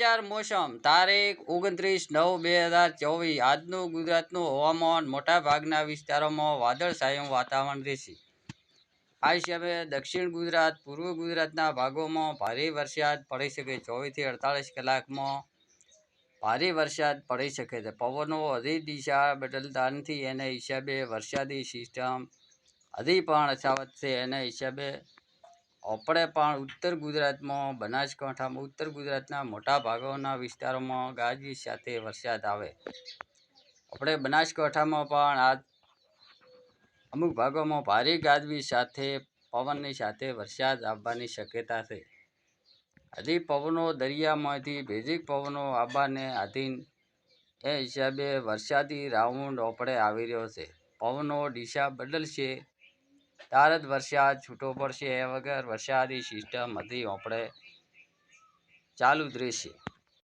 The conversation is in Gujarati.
મોસમ તારીખ 29/9/2024 આજનું ગુજરાતનું હવામાન મોટાભાગના વિસ્તારોમાં વાદળછાયું વાતાવરણ રહેશે। આ હિસાબે દક્ષિણ ગુજરાત પૂર્વ ગુજરાતના ભાગોમાં ભારે વરસાદ પડી શકે। 24 થી 48 કલાકમાં ભારે વરસાદ પડી શકે છે। પવનો હજી દિશા બદલતા નથી, એને હિસાબે વરસાદી સિસ્ટમ હજી પણ યથાવત છે। એને હિસાબે આપણે પણ ઉત્તર ગુજરાતમાં, બનાસકાંઠામાં, ઉત્તર ગુજરાતના મોટા ભાગોના વિસ્તારોમાં ગાજવીજ સાથે વરસાદ આવે। આપણે બનાસકાંઠામાં પણ આ અમુક ભાગોમાં ભારે ગાજવીજ સાથે પવનની સાથે વરસાદ આવવાની શક્યતા છે। હજી પવનો દરિયામાંથી ભેજિક પવનો આવવાને આધીન એ હિસાબે વરસાદી રાઉન્ડ આપણે આવી રહ્યો છે। પવનો દિશા બદલશે ત્યારે જ વરસાદ છૂટો પડશે, એ વગર વરસાદી સિસ્ટમ હજી આપણે ચાલુ જ રહેશે।